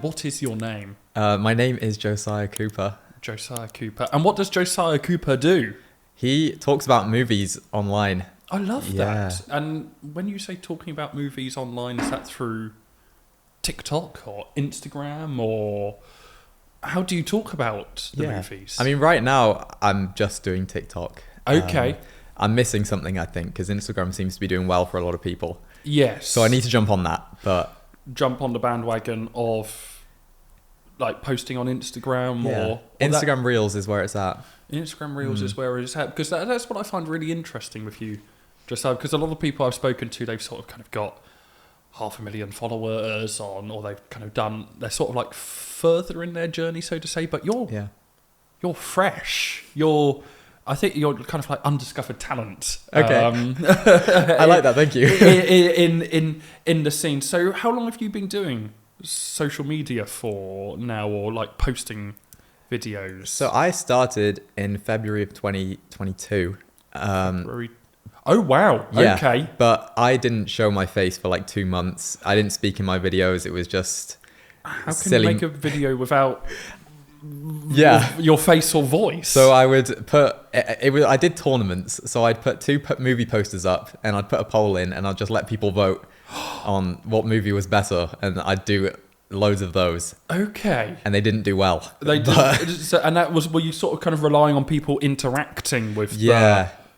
what is your name? My name is Josiah Cooper. Josiah Cooper. And what does Josiah Cooper do? He talks about movies online. I love Yeah. that. And when you say talking about movies online, is that through TikTok or Instagram, or how do you talk about the movies? I mean, right now, I'm just doing TikTok. Okay. I'm missing something, I think, because Instagram seems to be doing well for a lot of people. Yes. So I need to jump on that, but... Jump on the bandwagon of, like, posting on Instagram or Instagram Reels is where it's at. Instagram Reels is where it's at. Because that's what I find really interesting with you, Josiah, because a lot of people I've spoken to, they've sort of kind of got 500,000 followers on, or they've kind of done, they're sort of like further in their journey, so to say, but you're fresh. I think you're kind of like undiscovered talent. Okay. I like that, thank you. in the scene. So how long have you been doing social media for now, or like posting videos? So I started in February of 2022. Oh, wow. Yeah, okay. But I didn't show my face for like 2 months. I didn't speak in my videos. It was just How can silly. you make a video without Yeah. your face or voice? So I would put I did tournaments. So I'd put two movie posters up, and I'd put a poll in, and I'd just let people vote on what movie was better, and I'd do loads of those. Okay. And they didn't do well. They did, and that was, were you sort of kind of relying on people interacting with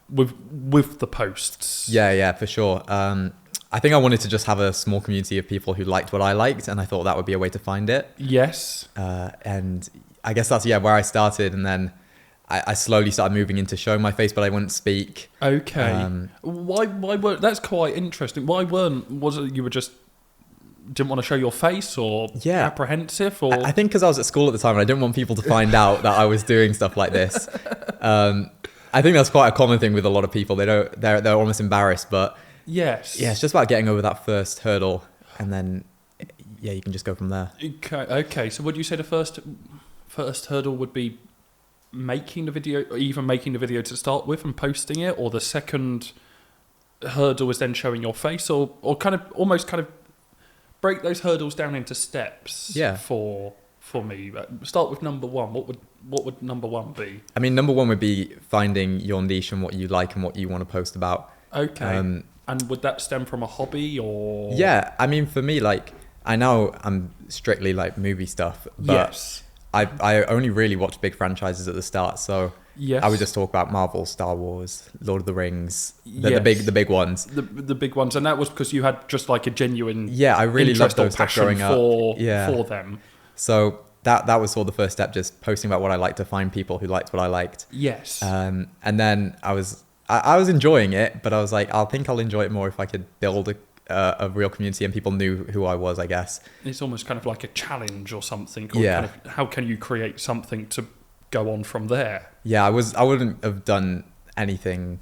with the posts? Yeah, for sure. I think I wanted to just have a small community of people who liked what I liked, and I thought that would be a way to find it. Yes. And I guess that's where I started, and then I slowly started moving into showing my face, but I wouldn't speak. Okay. Why weren't, that's quite interesting. Why was it you were just didn't want to show your face, or apprehensive, or? I think because I was at school at the time and I didn't want people to find out that I was doing stuff like this. I think that's quite a common thing with a lot of people. They're almost embarrassed, but yes. Yeah, it's just about getting over that first hurdle, and then you can just go from there. Okay. So would you say the first hurdle would be making the video, or even making the video to start with and posting it, or the second hurdle is then showing your face, or kind of almost kind of break those hurdles down into steps? Yeah. For me, start with number one. What would number one be? I mean, number one would be finding your niche and what you like and what you want to post about. Okay. And would that stem from a hobby, or? Yeah, I mean, for me, like, I know I'm strictly like movie stuff, but yes. I only really watched big franchises at the start, so yes. I would just talk about Marvel, Star Wars, Lord of the Rings, the big ones. The big ones, and that was because you had just like a genuine I really loved those stuff growing up. For them. So that was sort of the first step, just posting about what I liked to find people who liked what I liked. Yes. And then I was enjoying it, but I was like, I think I'll enjoy it more if I could build a real community and people knew who I was, I guess. It's almost kind of like a challenge or something. Or kind of, how can you create something to go on from there? Yeah, I wouldn't have done anything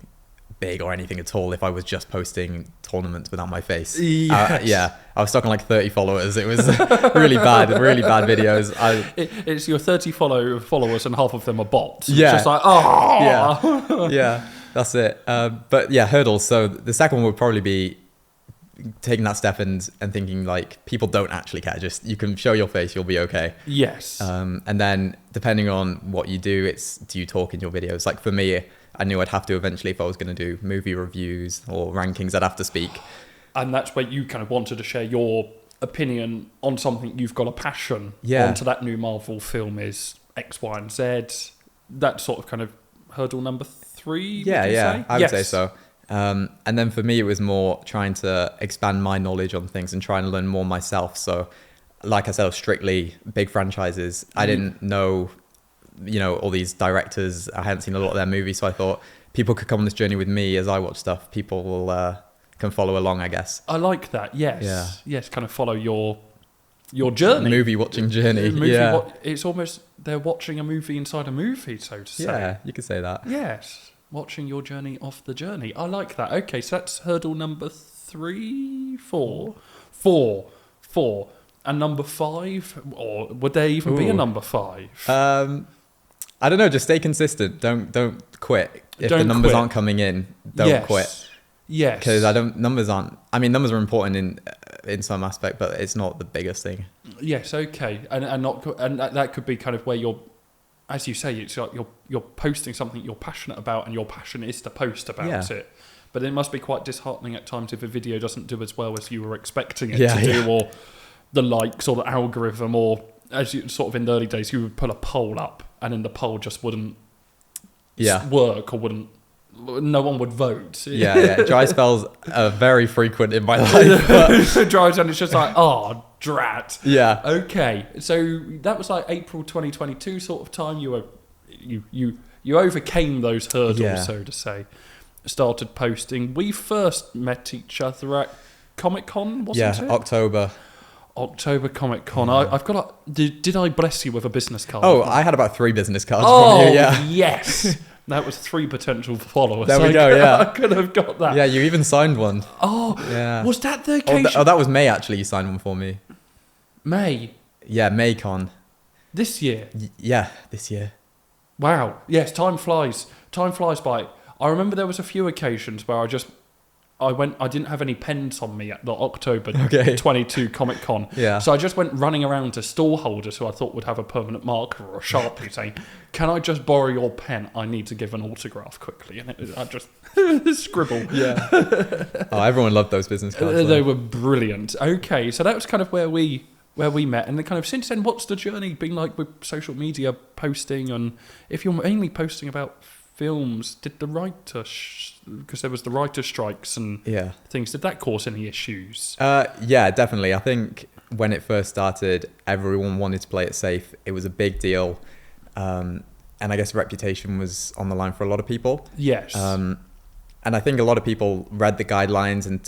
big or anything at all if I was just posting tournaments without my face. Yes. I was stuck on like 30 followers. It was really bad videos. It's your 30 followers and half of them are bots. Yeah. It's just like, oh. Yeah, that's it. But yeah, hurdles. So the second one would probably be taking that step and thinking like, people don't actually care. Just, you can show your face, you'll be okay. Yes. And then depending on what you do, do you talk in your videos? Like for me, I knew I'd have to eventually, if I was going to do movie reviews or rankings, I'd have to speak. And that's where you kind of wanted to share your opinion on something you've got a passion onto. That new Marvel film is X, Y, and Z. That sort of kind of hurdle number 3, I would say so. And then for me, it was more trying to expand my knowledge on things and try and learn more myself. So like I said, strictly big franchises. I didn't know, all these directors. I hadn't seen a lot of their movies, so I thought people could come on this journey with me as I watch stuff. People will can follow along, I guess. I like that. Yes. Yeah. Yes. Kind of follow your journey. Movie watching journey. It's almost they're watching a movie inside a movie, so to say. Yeah, you could say that. Yes. Watching your journey off the journey. I like that. Okay, so that's hurdle number 3, 4. And number 5, or would there even be a number 5? I don't know. Just stay consistent. Don't quit. If the numbers aren't coming in, don't quit. Yes. Because numbers are important in some aspect, but it's not the biggest thing. Yes, okay, and that could be kind of where you're, as you say, it's like you're posting something you're passionate about, and your passion is to post about it. But it must be quite disheartening at times if a video doesn't do as well as you were expecting it to do, or the likes or the algorithm, or as you sort of in the early days, you would put a poll up, and then the poll just wouldn't work, or no one would vote. Dry spells are very frequent in my life. But Dry and it's just like, oh, drat. Yeah. Okay, so that was like April 2022 sort of time. You overcame those hurdles, so to say. Started posting. We first met each other at Comic-Con, wasn't it? October Comic-Con. I've got did I bless you with a business card? Oh, I had about 3 business cards from you, yes. That was 3 potential followers. There we go, yeah. I could have got that. Yeah, you even signed one. Oh, yeah. Was that the occasion? That was May, actually. You signed one for me. May? Yeah, MayCon. This year? Yeah, this year. Wow. Yes, time flies. Time flies by. I remember there was a few occasions where I didn't have any pens on me at the October 22 Comic Con. Yeah. So I just went running around to stall holders who I thought would have a permanent marker or a Sharpie saying, can I just borrow your pen? I need to give an autograph quickly. And I just scribble. Yeah. Oh, everyone loved those business cards. They were brilliant. Okay, so that was kind of where we met. And then kind of since then, what's the journey been like with social media posting? And if you're mainly posting about films, did the writer, because there was the writer strikes and things, did that cause any issues? Yeah, definitely. I think when it first started, everyone wanted to play it safe. It was a big deal, and I guess reputation was on the line for a lot of people. Yes. And I think a lot of people read the guidelines and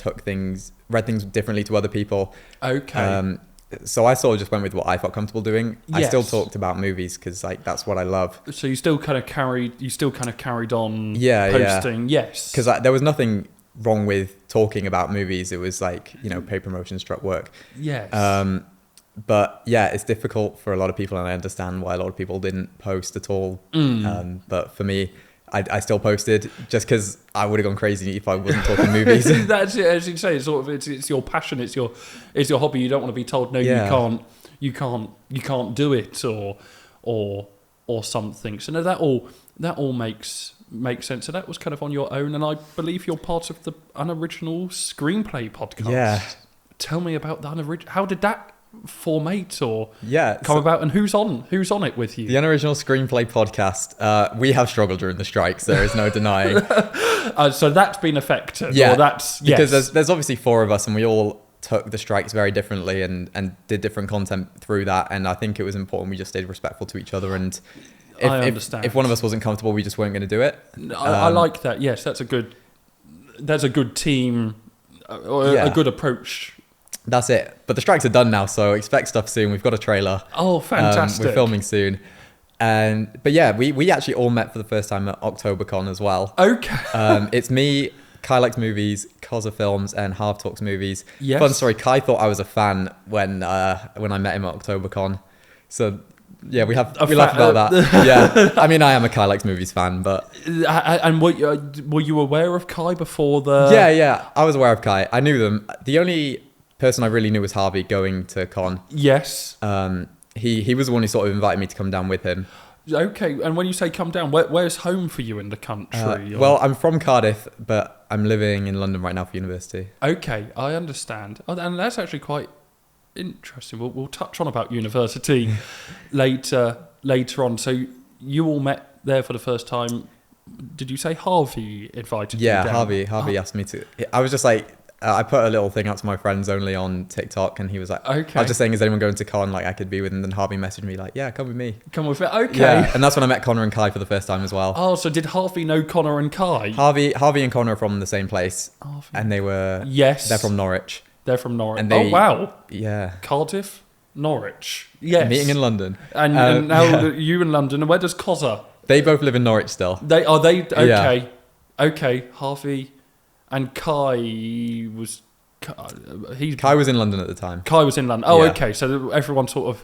read things differently to other people. Okay. So I sort of just went with what I felt comfortable doing. Yes. I still talked about movies because that's what I love. So you still kind of carried on posting. Yes. Because there was nothing wrong with talking about movies. It was like, paid promotion struck work. Yes. But yeah, it's difficult for a lot of people, and I understand why a lot of people didn't post at all. But for me, I still posted just because I would have gone crazy if I wasn't talking movies. That's it, as you say. It's your passion. It's your hobby. You don't want to be told no, you can't do it or something. So no, that all makes sense. So that was kind of on your own, and I believe you're part of the Unoriginal Screenplay podcast. Yeah. Tell me about the unoriginal. How did that formate or come about, and who's on it with you? The Unoriginal Screenplay podcast. We have struggled during the strikes. There is no denying. So that's been affected. Yeah, that's because there's obviously 4 of us, and we all took the strikes very differently and did different content through that. And I think it was important we just stayed respectful to each other. And I understand. If one of us wasn't comfortable, we just weren't going to do it. I like that. Yes, that's a good team, a good approach. That's it. But the strikes are done now, so expect stuff soon. We've got a trailer. Oh, fantastic. We're filming soon. But yeah, we actually all met for the first time at OctoberCon as well. Okay. It's me, Kai Likes Movies, Koza Films, and Half Talks Movies. Yes. Fun story, Kai thought I was a fan when I met him at OctoberCon. So yeah, we laugh about that. Yeah. I mean, I am a Kai Likes Movies fan, but... And were you aware of Kai before the... Yeah. I was aware of Kai. I knew them. The only person I really knew was Harvey going to con. Yes. He was the one who sort of invited me to come down with him. Okay, and when you say come down, where's home for you in the country? Well, I'm from Cardiff, but I'm living in London right now for university. Okay, I understand. Oh, and that's actually quite interesting. We'll touch on about university later on. So you all met there for the first time. Did you say Harvey invited you down? Yeah, Harvey asked me to. I was just like... I put a little thing out to my friends only on TikTok, and he was like, okay. I was just saying, is anyone going to con? Like, I could be with him. And then Harvey messaged me like, yeah, come with me. Come with me. Okay. Yeah. And that's when I met Connor and Kai for the first time as well. Oh, so did Harvey know Connor and Kai? Harvey and Connor are from the same place. Harvey. And they were... Yes. They're from Norwich. They're from Norwich. And oh, wow. Yeah. Cardiff, Norwich. Yes. Meeting in London. And now you in London. And where does Koza? They both live in Norwich still. They okay. Yeah. Okay. Harvey and Kai was... Kai was in London at the time. Kai was in London. Oh, yeah. Okay. So everyone sort of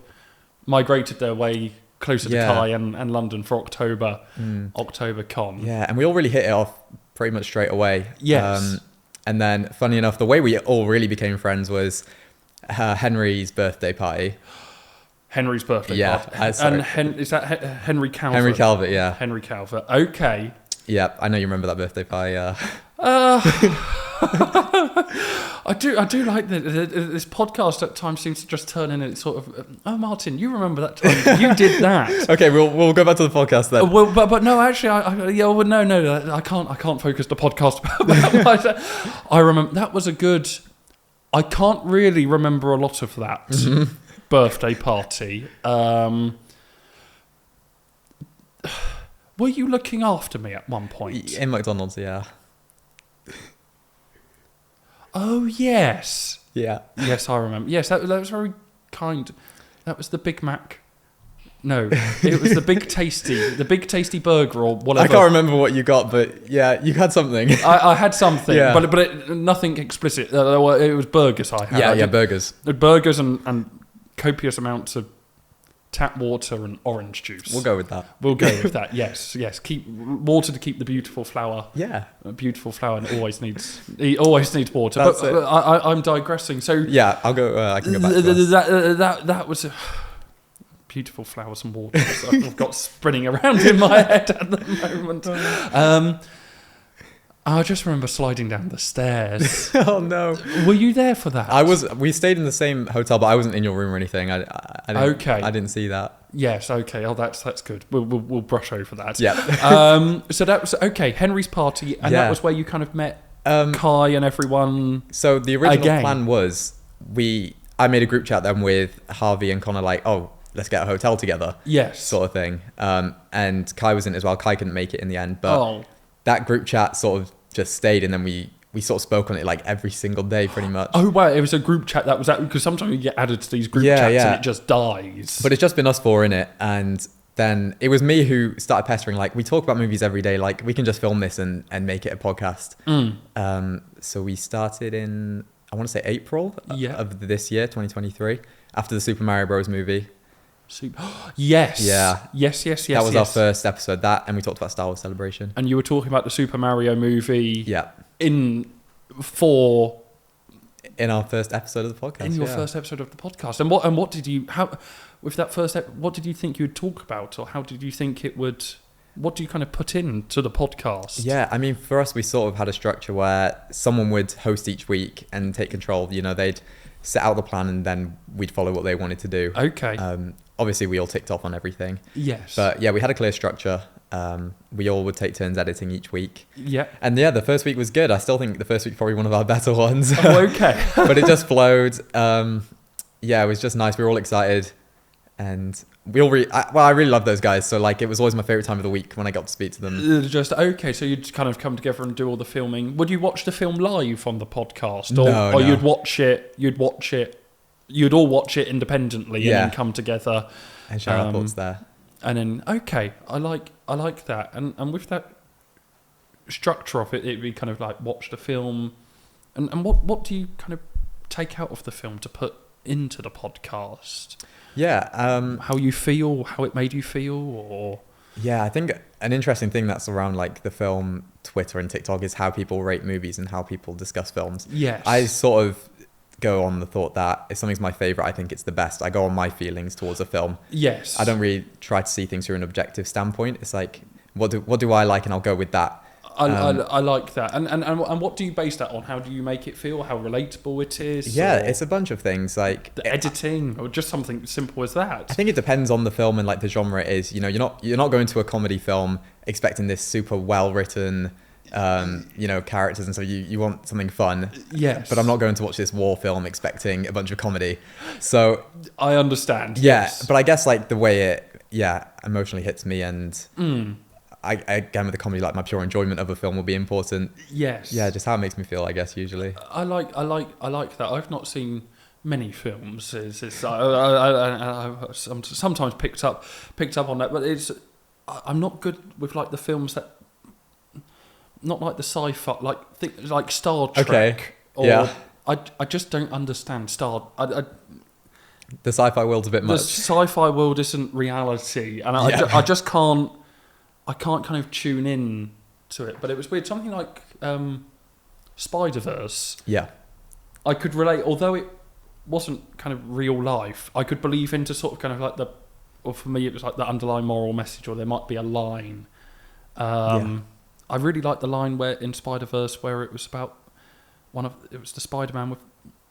migrated their way closer to Kai and London for OctoberCon. Yeah, and we all really hit it off pretty much straight away. Yes. And then, funny enough, the way we all really became friends was Henry's birthday party. Henry's birthday Yeah, party. And is that Henry Calvert? Henry Calvert, yeah. Henry Calvert. Okay. Yeah, I know you remember that birthday party. I do like this podcast at times seems to just turn in and it's sort of, oh, Martin, you remember that time you did that. Okay, we'll go back to the podcast then. Well, but no, actually, I can't focus the podcast about that. I remember that was a good. I can't really remember a lot of that birthday party. Were you looking after me at one point? In McDonald's, yeah. Oh, yes. Yeah. Yes, I remember. Yes, that was very kind. That was the Big Mac. No, it was the Big Tasty burger or whatever. I can't remember what you got, but yeah, you had something. I had something, Yeah. but nothing explicit. It was burgers I had. Yeah, burgers. Burgers and copious amounts of tap water and orange juice. We'll go with that. We'll go with that. Yes. Keep water to keep the beautiful flower. Yeah. A beautiful flower, and it always needs water. That's but it. I'm digressing. So Yeah, I'll go. I can go back to this. that was beautiful flowers and water. I've got spinning around in my head at the moment. I just remember sliding down the stairs. Oh no! Were you there for that? We stayed in the same hotel, but I wasn't in your room or anything. I didn't, Okay. I didn't see that. Yes. Okay. Oh, that's good. We'll brush over that. Yeah. So that was okay. Henry's party, and that was where you kind of met Kai and everyone. So the original Again. plan was I made a group chat then with Harvey and Connor, like, oh, let's get a hotel together. Yes. Sort of thing. And Kai was in it as well. Kai couldn't make it in the end, but that group chat sort of just stayed, and then we sort of spoke on it like every single day pretty much. Oh wow, it was a group chat that was that, because sometimes you get added to these group chats and it just dies. But it's just been us four in it, and then it was me who started pestering, like, we talk about movies every day, like we can just film this and make it a podcast. So we started in, I want to say April of this year, 2023, after the Super Mario Bros. Movie. Yes. Yeah. Yes. That was our first episode, that, and we talked about Star Wars Celebration. And you were talking about the Super Mario movie. Yeah. In our first episode of the podcast. In your first episode of the podcast. And what did you what did you think you would talk about, or how did you think it would? What do you kind of put into the podcast? Yeah, I mean, for us, we sort of had a structure where someone would host each week and take control. You know, they'd set out the plan and then we'd follow what they wanted to do. Okay. Obviously, we all ticked off on everything. Yes. But yeah, we had a clear structure. We all would take turns editing each week. Yeah. And yeah, the first week was good. I still think the first week probably one of our better ones. Oh, okay. But it just flowed. Yeah, it was just nice. We were all excited. And we all I really love those guys. So like, it was always my favorite time of the week when I got to speak to them. Just okay. So you'd kind of come together and do all the filming. Would you watch the film live on the podcast, or no. You'd watch it? You'd all watch it independently and then come together and share our thoughts there. And then I like that. And with that structure of it, it'd be kind of like watch the film, and what do you kind of take out of the film to put into the podcast? Yeah. How you feel, how it made you feel, or... Yeah, I think an interesting thing that's around like the film Twitter and TikTok is how people rate movies and how people discuss films. Yes. I sort of go on the thought that if something's my favourite, I think it's the best. I go on my feelings towards a film. Yes. I don't really try to see things through an objective standpoint. It's like, what do I like, and I'll go with that. I like that. And what do you base that on? How do you make it feel? How relatable it is? Yeah, it's a bunch of things, like the editing, or just something simple as that. I think it depends on the film and like the genre it is. You know, you're not going to a comedy film expecting this super well written characters, and so you want something fun. Yes. But I'm not going to watch this war film expecting a bunch of comedy. So I understand. Yeah, yes. But I guess like the way it emotionally hits me, and I again with the comedy, like my pure enjoyment of a film will be important. Yes. Yeah, just how it makes me feel, I guess, usually. I like that. I've not seen many films. I sometimes picked up on that, but I'm not good with like the films that, not like the sci-fi, like Star Trek. Okay. Or I just don't understand the sci-fi world's a bit much. The sci-fi world isn't reality, and I just can't. I can't kind of tune in to it. But it was weird. Something like Spider-Verse. Yeah. I could relate, although wasn't kind of real life, I could believe into sort of kind of like or for me it was like the underlying moral message, or there might be a line. I really liked the line where in Spider-Verse where it was about it was the Spider-Man with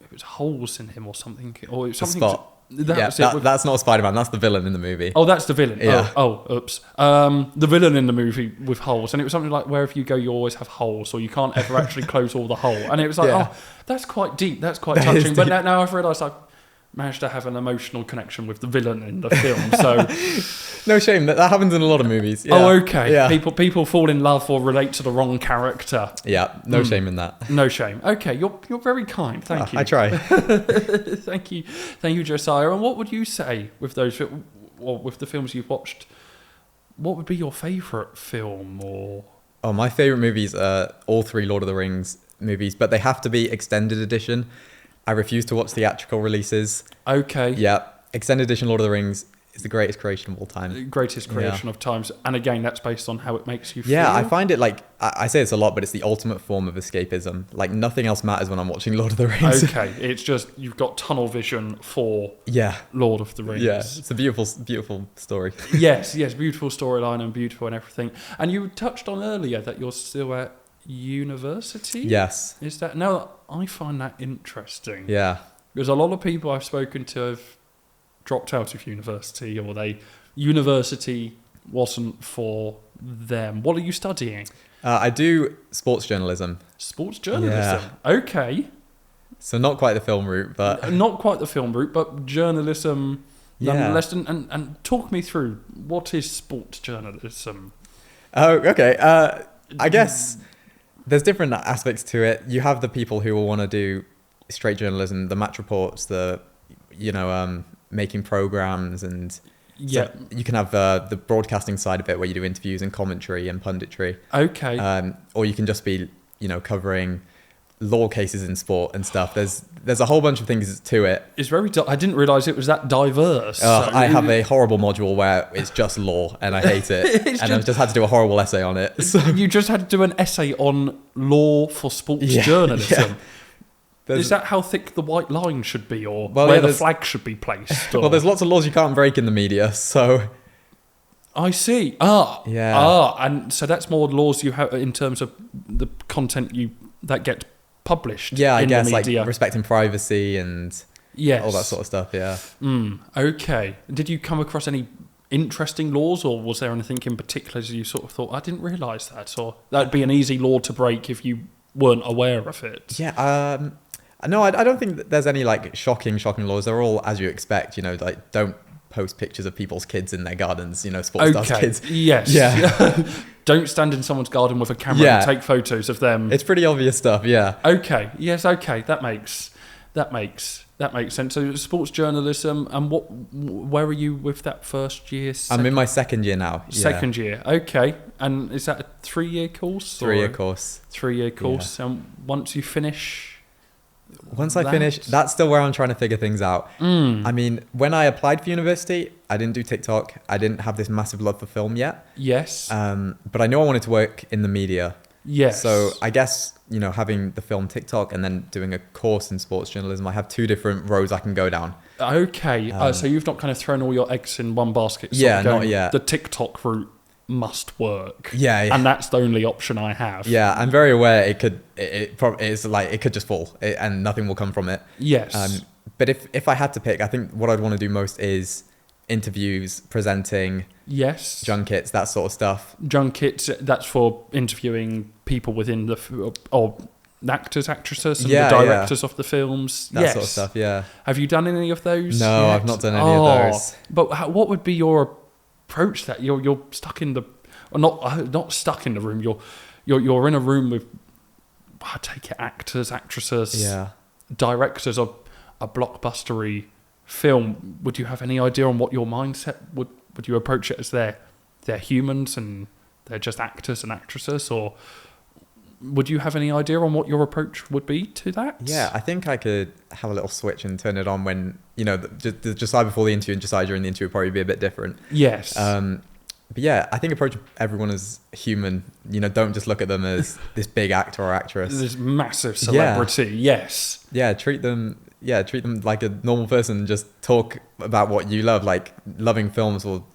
it was holes in him or something, or it was something. Spot. That's not Spider-Man. That's the villain in the movie. Oh, that's the villain. Yeah. Oops. The villain in the movie with holes, and it was something like wherever you go, you always have holes, or you can't ever actually close all the hole. And it was like, oh, that's quite deep. That's quite touching. But now I've realised I've managed to have an emotional connection with the villain in the film. So no shame that happens in a lot of movies. Yeah. Oh, okay. Yeah. People fall in love or relate to the wrong character. Yeah. No shame in that. No shame. Okay, you're very kind. Thank you. I try. Thank you, Josiah. And what would you say with those, or with the films you've watched? What would be your favourite film? Or my favourite movies are all 3 Lord of the Rings movies, but they have to be extended edition. I refuse to watch theatrical releases. Okay. Yeah. Extended edition Lord of the Rings is the greatest creation of all time. Greatest creation of times. And again, that's based on how it makes you feel. Yeah, I find it like, I say this a lot, but it's the ultimate form of escapism. Like nothing else matters when I'm watching Lord of the Rings. Okay, it's just, you've got tunnel vision for Lord of the Rings. Yeah, it's a beautiful story. yes, beautiful storyline and beautiful and everything. And you touched on earlier that you're still at university? Yes. Is that? No, I find that interesting. Yeah. Because a lot of people I've spoken to have dropped out of university, or university wasn't for them. What are you studying? I do sports journalism. Sports journalism. Yeah. Okay. So not quite the film route, but not quite the film route, but journalism nonetheless. And talk me through, what is sports journalism? Oh, okay. I guess there's different aspects to it. You have the people who will want to do straight journalism, the match reports, making programs, and so you can have the broadcasting side of it where you do interviews and commentary and punditry. Okay. Or you can just be, covering law cases in sport and stuff. There's a whole bunch of things to it. It's very. I didn't realise it was that diverse. I have a horrible module where it's just law, and I hate it. I've just had to do a horrible essay on it. So. You just had to do an essay on law for sports journalism. Yeah. Is that how thick the white line should be, or where the flag should be placed? Or? Well, there's lots of laws you can't break in the media, so. I see. And so that's more laws you have in terms of the content that get published. Yeah, I guess the media. Like respecting privacy and all that sort of stuff. Yeah. Okay. Did you come across any interesting laws, or was there anything in particular as you sort of thought, I didn't realise that, or that'd be an easy law to break if you weren't aware of it? Yeah. No, I don't think that there's any like shocking laws. They're all as you expect. Like don't post pictures of people's kids in their gardens. Sports stars' kids. Yes. Yeah. Don't stand in someone's garden with a camera and take photos of them. It's pretty obvious stuff. Yeah. Okay. Yes. Okay. That makes sense. So sports journalism, and where are you with that first year? I'm in my second year now. Second year. Okay. And is that a 3-year course? 3-year course. 3-year course. Yeah. And once you finish. Once I finish, that's still where I'm trying to figure things out. I mean, when I applied for university, I didn't do TikTok. I didn't have this massive love for film yet. Yes. But I knew I wanted to work in the media. Yes. So I guess, having the film TikTok and then doing a course in sports journalism, I have 2 different roads I can go down. Okay. So you've not kind of thrown all your eggs in one basket. Not yet. The TikTok route must work. Yeah. And that's the only option I have. Yeah, I'm very aware it could just fall and nothing will come from it. Yes. But if I had to pick, I think what I'd want to do most is interviews, presenting, junkets, that sort of stuff. Junkets, that's for interviewing people within or actors, actresses, and the directors of the films. That sort of stuff, yeah. Have you done any of those? No, yet? I've not done any of those. But what would be your approach? That you're stuck in the, or not stuck in the room. You're in a room with, I take it, actors, actresses, directors of a blockbustery film. Would you have any idea on what your mindset would you approach it as they're humans and they're just actors and actresses, or would you have any idea on what your approach would be to that? Yeah, I think I could have a little switch and turn it on when, the Josiah before the interview and Josiah during the interview would probably be a bit different. Yes. But yeah, I think approach everyone as human. Don't just look at them as this big actor or actress. This massive celebrity, yes. Yeah, treat them, treat them like a normal person and just talk about what you love. Like loving films will,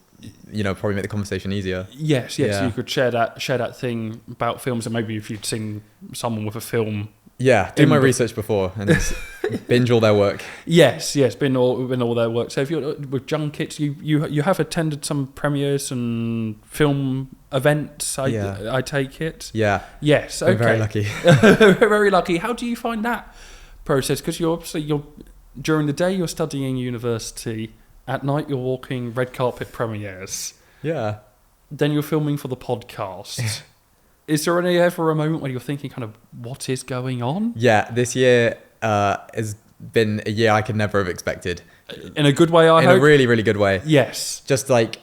probably make the conversation easier. Yes, you could share that thing about films, and maybe if you'd seen someone with a film. Yeah, do my research before and just binge all their work. Yes, been all their work. So if you're with junkets, you have attended some premieres and film events. I take it. Yeah. Yes. Okay. Very lucky. Very lucky. How do you find that process? Because you're during the day you're studying university. At night you're walking red carpet premieres. Yeah. Then you're filming for the podcast. Is there ever a moment when you're thinking kind of, what is going on? Yeah, this year has been a year I could never have expected. In a good way, I hope? In a really, really good way. Yes. Just like,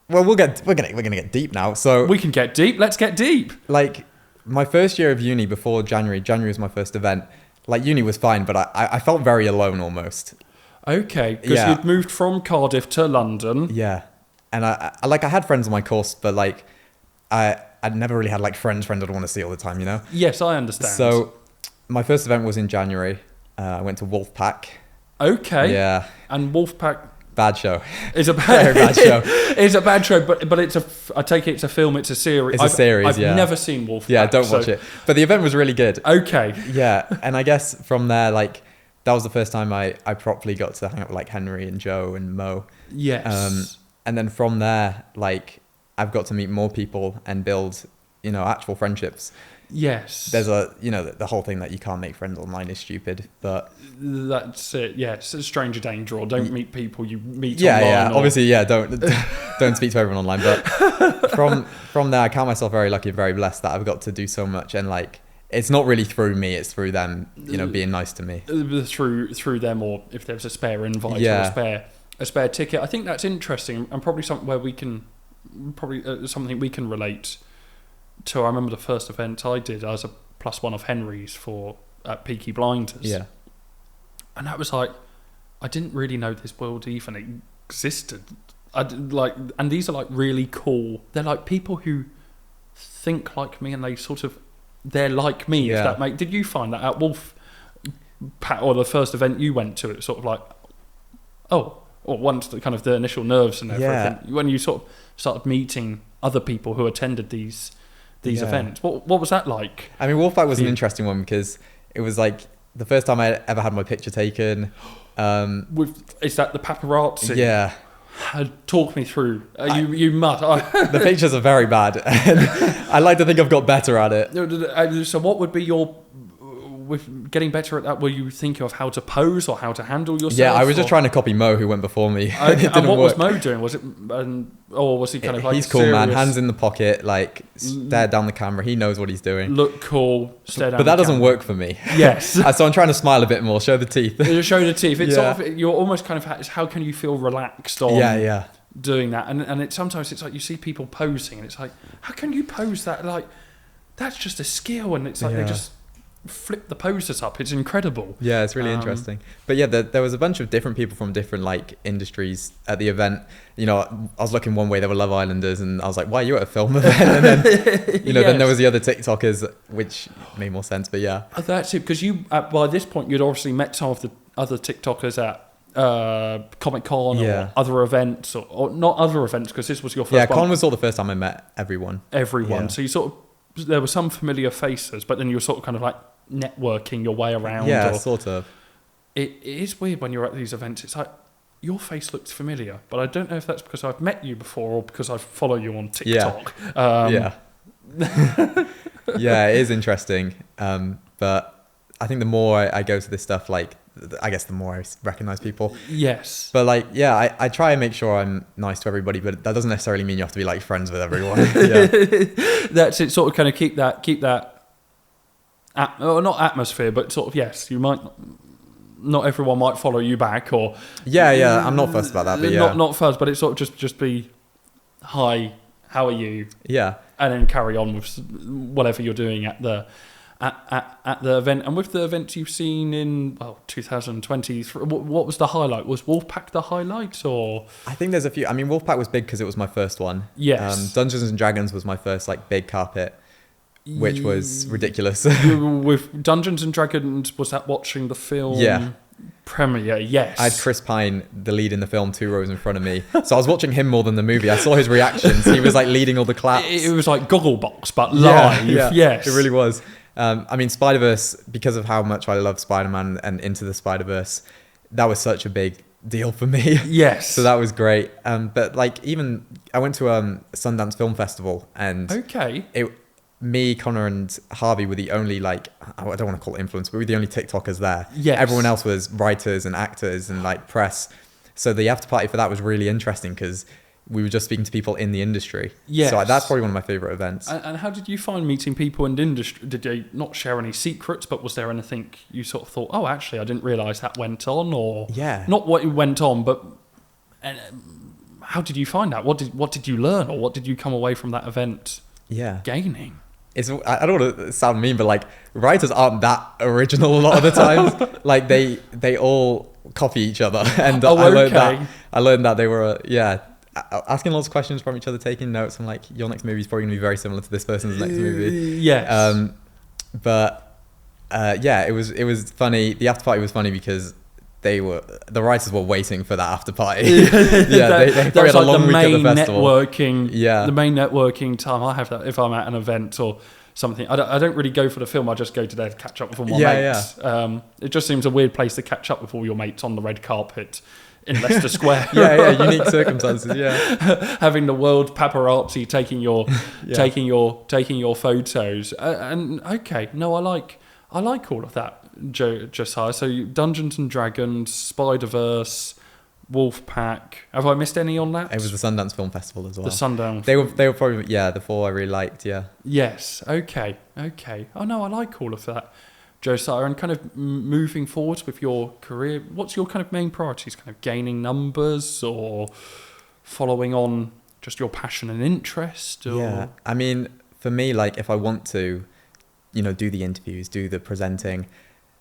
well, we're gonna get deep now. So we can get deep. Let's get deep. Like my first year of uni before January was my first event. Like uni was fine, but I felt very alone almost. Okay, because you'd moved from Cardiff to London. Yeah, and I had friends on my course, but like I'd never really had like friends I'd want to see all the time, Yes, I understand. So my first event was in January. I went to Wolfpack. Okay. Yeah. And Wolfpack. Bad show. It's a very bad show. It's a bad show, but I take it it's a film. It's a series. It's a series. I've never seen Wolfpack. Yeah, don't watch it. But the event was really good. Okay. Yeah, and I guess from there, like that was the first time I properly got to hang out with like Henry and Joe and Mo. Yes. And then from there, like I've got to meet more people and build, actual friendships. Yes. There's the whole thing that you can't make friends online is stupid, but that's it. Yes, it's stranger danger, or don't meet people you meet online. Yeah. Obviously, don't speak to everyone online. But from there, I count myself very lucky and very blessed that I've got to do so much, and like it's not really through me, it's through them, being nice to me. Through them, or if there's a spare invite or a spare ticket. I think that's interesting, and probably something where we can something we can relate to. I remember the first event I did as a +1 of Henry's at Peaky Blinders. Yeah. And that was like, I didn't really know this world even existed. And these are like really cool. They're like people who think like me, and they're like me. Yeah. Did you find that at Wolf Pack, or the first event you went to? It's sort of like, or once the kind of the initial nerves and everything, when you sort of started meeting other people who attended these events. What was that like? I mean, Wolfpack was an interesting one because it was like the first time I ever had my picture taken. Is that the paparazzi? Yeah. Talk me through. You must. The pictures are very bad. And I like to think I've got better at it. So what would be with getting better at that, were you thinking of how to pose or how to handle yourself? Yeah, I was just trying to copy Mo, who went before me. And what was Mo doing? Was it, or was he kind of like he's cool, serious? man. Hands in the pocket, like stare down the camera. He knows what he's doing. Look cool, stare down. But that doesn't work for me. Yes. So I'm trying to smile a bit more, show the teeth. Show the teeth. It's sort of, you're almost kind of, how can you feel relaxed on doing that? And sometimes it's like you see people posing, and it's like, how can you pose that? Like, that's just a skill, and it's like they just flip the poses up. It's incredible. Yeah, it's really interesting. But yeah, there was a bunch of different people from different like industries at the event. I was looking one way, there were Love Islanders, and I was like, why are you at a film event? And then then there was the other TikTokers, which made more sense. But yeah, that's it, because you by this point you'd obviously met some of the other TikTokers at Comic-Con or other events, or not other events, because this was your first one. Con was all the first time I met everyone. So you sort of, there were some familiar faces, but then you were sort of kind of like networking your way around. Yeah, sort of. It is weird when you're at these events. It's like, your face looks familiar, but I don't know if that's because I've met you before or because I follow you on TikTok. Yeah, it is interesting. But I think the more I go to this stuff, like, I guess the more I recognize people. Yes. But like, I try and make sure I'm nice to everybody, but that doesn't necessarily mean you have to be like friends with everyone. That's it. Sort of kind of keep that not atmosphere, but sort of, yes, you might not everyone might follow you back, or I'm not fussed about that, but not fussed, but it's sort of just be, hi, how are you, and then carry on with whatever you're doing at the event. And with the events you've seen in 2020, what was the highlight? Was Wolfpack the highlight, or? I think there's a few. I mean, Wolfpack was big because it was my first one. Yes. Dungeons and Dragons was my first like big carpet, which was ridiculous. With Dungeons and Dragons, was that watching the film? Premiere, yes. I had Chris Pine, the lead in the film, 2 rows in front of me. So I was watching him more than the movie. I saw his reactions. He was like leading all the claps. It was like Gogglebox, but live. Yeah, yes. It really was. I mean, Spider-Verse, because of how much I love Spider-Man and Into the Spider-Verse, that was such a big deal for me. Yes. So that was great. But like, even I went to Sundance Film Festival, and Okay. me, Connor, and Harvey were the only, like, I don't want to call it influence, but we were the only TikTokers there. Yes. Everyone else was writers and actors and like press. So the after party for that was really interesting because we were just speaking to people in the industry. Yes. So like, that's probably one of my favorite events. And how did you find meeting people in the industry? Did they not share any secrets, but was there anything you sort of thought, oh, actually, I didn't realise that went on? Or Yeah. not what went on, but how did you find out? What did you learn, or what did you come away from that event gaining? I don't want to sound mean, but like, writers aren't that original a lot of the times. Like they all copy each other, and I learned that they were asking lots of questions from each other, taking notes. I'm like, your next movie is probably going to be very similar to this person's next movie. Yes. It was funny. The after party was funny because the writers were waiting for that after party. They probably had a long week at the festival. The main networking time I have that if I'm at an event or something. I don't really go for the film. I just go to there to catch up with all my mates. It just seems a weird place to catch up with all your mates on the red carpet in Leicester Square. Unique circumstances. Having the world paparazzi taking your photos. I like all of that. Josiah. So Dungeons and Dragons, Spider-Verse, Wolfpack. Have I missed any on that? It was the Sundance Film Festival as well. The Sundance. They were probably the 4 I really liked. Yeah. Yes. Okay. Oh no, I like all of that, Josiah. And kind of moving forward with your career, what's your kind of main priorities? Kind of gaining numbers or following on just your passion and interest? Or? Yeah. I mean, for me, like, if I want to, do the interviews, do the presenting,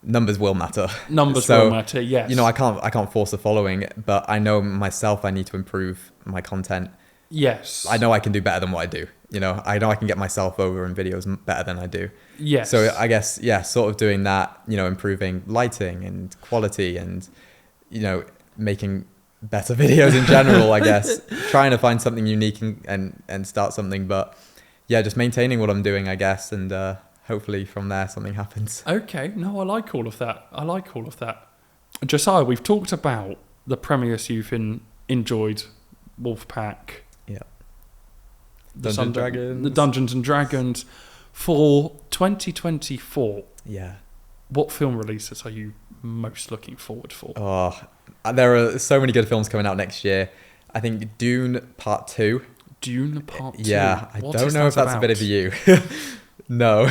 numbers will matter. Will matter, yes. I can't force a following, but I know myself I need to improve my content. Yes. I know I can do better than what I do. I know I can get myself over in videos better than I do. Yes. So I guess, sort of doing that, improving lighting and quality and, making better videos in general, I guess. Trying to find something unique and start something. But just maintaining what I'm doing, I guess, and hopefully from there something happens. Okay, no, I like all of that. Josiah, we've talked about the premieres you've enjoyed, Wolfpack, the Dungeons and Dragons. For 2024, what film releases are you most looking forward for? Oh, there are so many good films coming out next year. I think Dune Part 2. Dune Part 2? Yeah, I don't know if that's a bit of you. No.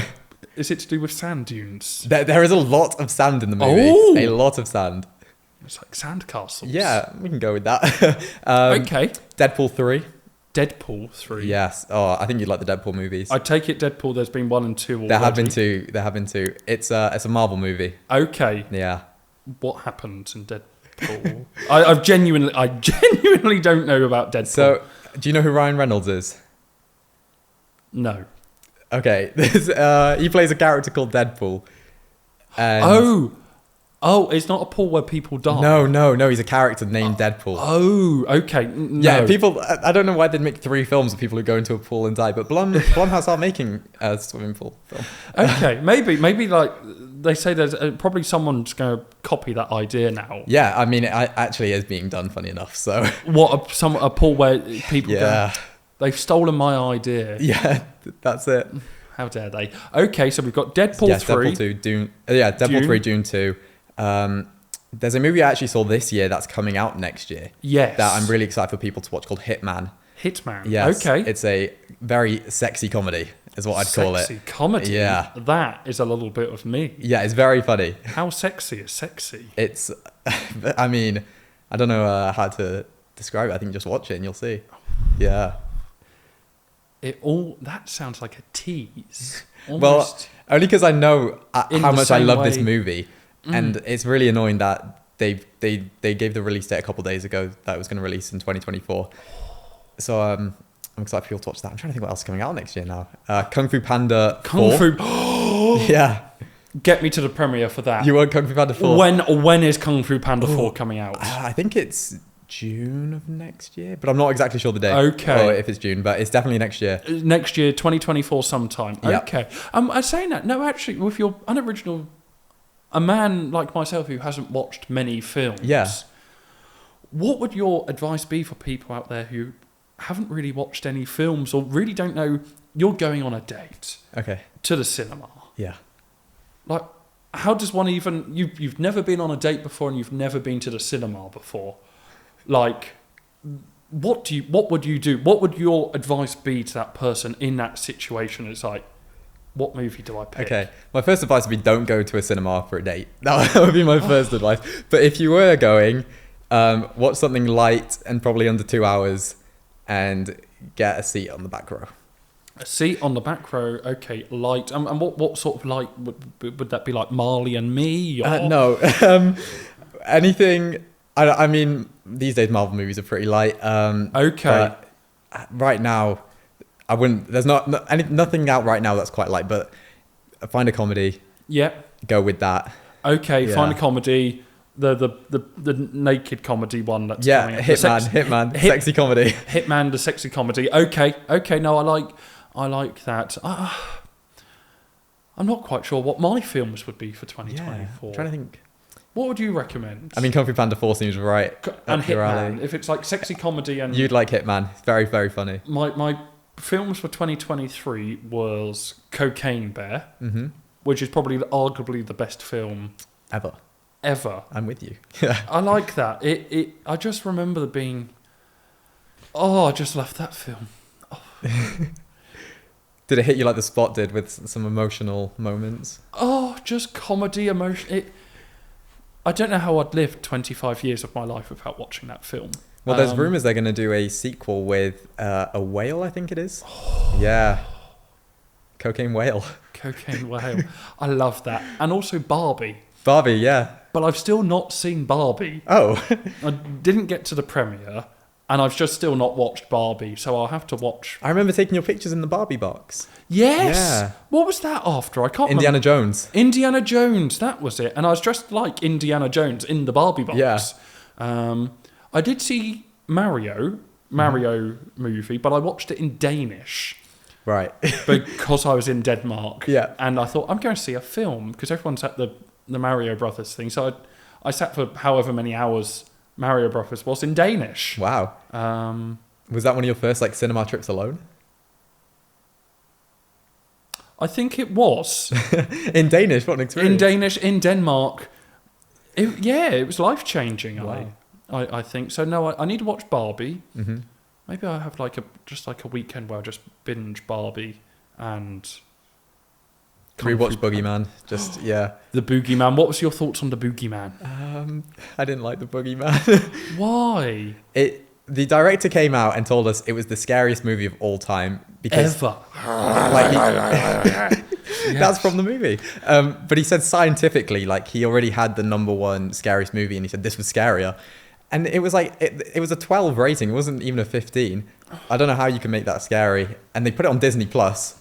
Is it to do with sand dunes? There is a lot of sand in the movie. Oh. A lot of sand. It's like sand castles. Yeah, we can go with that. Okay. Deadpool 3. Deadpool 3. Yes. Oh, I think you'd like the Deadpool movies. I take it Deadpool, there's been 1 and 2 already. There have been two. It's a Marvel movie. Okay. Yeah. What happened in Deadpool? I genuinely don't know about Deadpool. So, do you know who Ryan Reynolds is? No. Okay. He plays a character called Deadpool. And it's not a pool where people die. No. He's a character named Deadpool. Oh, okay. No. Yeah, people. I don't know why they'd make 3 films of people who go into a pool and die, but Blumhouse are making a swimming pool film. Okay, maybe like they say there's probably someone's going to copy that idea now. Yeah, I mean, it actually is being done. Funny enough, so a pool where people go. They've stolen my idea. Yeah, that's it. How dare they? Okay, so we've got Deadpool 3. Deadpool 2, Dune. Deadpool 3, Dune 2. There's a movie I actually saw this year that's coming out next year. Yes. That I'm really excited for people to watch called Hitman. Hitman? Yes. Okay. It's a very sexy comedy, is what I'd call it. Sexy comedy? Yeah. That is a little bit of me. Yeah, it's very funny. How sexy is sexy? It's, I mean, I don't know how to describe it. I think just watch it and you'll see. Yeah. That sounds like a tease. Almost. Well, only because I know how much I love this movie, and it's really annoying that they gave the release date a couple of days ago that it was going to release in 2024. So I'm excited for people to watch that. I'm trying to think what else is coming out next year now. Kung Fu Panda 4. Fu. Yeah. Get me to the premiere for that. You want Kung Fu Panda 4? When is Kung Fu Panda 4 coming out? I think it's June of next year, but I'm not exactly sure the date. Okay. Or if it's June, but it's definitely next year. Next year, 2024 sometime. Yep. Okay. I'm saying that. No, actually, with your unoriginal... A man like myself who hasn't watched many films... Yeah. What would your advice be for people out there who haven't really watched any films or really don't know... You're going on a date Okay. to the cinema. Yeah. Like, how does one even... You've never been on a date before and you've never been to the cinema before. Like, what would you do? What would your advice be to that person in that situation? It's like, what movie do I pick? Okay. My first advice would be don't go to a cinema for a date. That would be my first advice. But if you were going, watch something light and probably under 2 hours and get a seat on the back row. A seat on the back row, okay, light. And what sort of light would that be, like Marley and Me? Or? No. Anything... I mean, these days Marvel movies are pretty light. Okay. Right now, I wouldn't... There's nothing out right now that's quite light, but find a comedy. Yeah. Go with that. Okay, Yeah. find a comedy. The naked comedy one that's Yeah, coming up. Hitman, sexy comedy. Hitman, the sexy comedy. Okay. No, I like that. I'm not quite sure what my films would be for 2024. Yeah, I'm trying to think. What would you recommend? I mean, Kung Fu Panda 4 seems right and up your Hitman. alley. If it's like sexy comedy and You'd like Hitman. It's very, very funny. my films for 2023 was Cocaine Bear, which is probably arguably the best film ever. I'm with you. I like that. I just remember there being... Oh, I just love that film. Oh. Did it hit you like The Spot did with some emotional moments? Oh, just comedy, emotion. I don't know how I'd live 25 years of my life without watching that film. Well, there's rumours they're going to do a sequel with a whale, I think it is. Yeah. Cocaine Whale. Cocaine Whale. I love that. And also Barbie. Barbie, yeah. But I've still not seen Barbie. Oh. I didn't get to the premiere, and I've just still not watched Barbie, so I'll have to watch... I remember taking your pictures in the Barbie box. Yes! Yeah. What was that after? I can't Indiana remember. Jones. Indiana Jones, that was it. And I was dressed like Indiana Jones in the Barbie box. Yeah. I did see Mario movie, but I watched it in Danish. Right. Because I was in Denmark. Yeah. And I thought, I'm going to see a film, because everyone's at the Mario Brothers thing. So I sat for however many hours Mario Brothers was in Danish. Wow. Was that one of your first like cinema trips alone? I think it was. In Danish? What an experience. In Danish, in Denmark. It was life-changing, Wow. I think. So, no, I need to watch Barbie. Mm-hmm. Maybe I have just a weekend where I just binge Barbie and... Rewatch Boogeyman. Just, yeah. The Boogeyman. What was your thoughts on the Boogeyman? I didn't like the Boogeyman. Why? The director came out and told us it was the scariest movie of all time. Because, Ever. That's from the movie. But he said scientifically, like he already had the #1 scariest movie, and he said this was scarier. And it was like it was a 12 rating. It wasn't even a 15. I don't know how you can make that scary. And they put it on Disney Plus.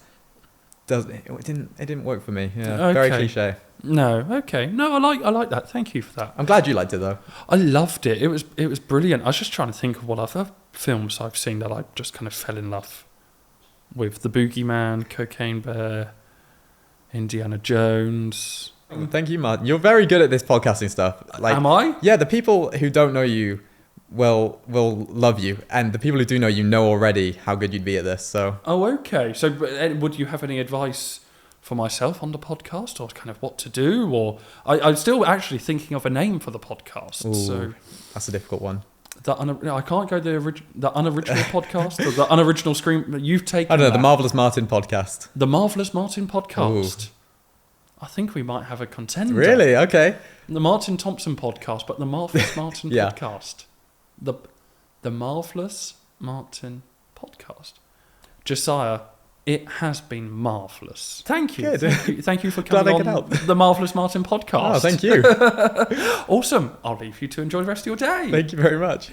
It didn't work for me. Yeah, Okay. very cliche. No, okay. No, I like that. Thank you for that. I'm glad you liked it though. I loved it. It was brilliant. I was just trying to think of what other films I've seen that I just kind of fell in love with. The Boogeyman, Cocaine Bear, Indiana Jones. Thank you, Martin. You're very good at this podcasting stuff. Like, Am I? Yeah, the people who don't know you will love you, and the people who do know you know already how good you'd be at this. So. Oh, okay. So, would you have any advice for myself on the podcast, or kind of what to do? Or I'm still actually thinking of a name for the podcast. Ooh, so that's a difficult one. I can't go the unoriginal podcast or the unoriginal screen. You've taken. I don't know, that. the Marvelous Martin podcast. The Marvelous Martin podcast. Ooh. I think we might have a contender. Really? Okay. The Martin Thompson podcast, but the Marvelous Martin Yeah. podcast. The Marvelous Martin podcast. Josiah, it has been marvellous. Thank you. Good. Thank you for Glad coming I could on help. the Marvelous Martin podcast. Oh, thank you. Awesome. I'll leave you to enjoy the rest of your day. Thank you very much.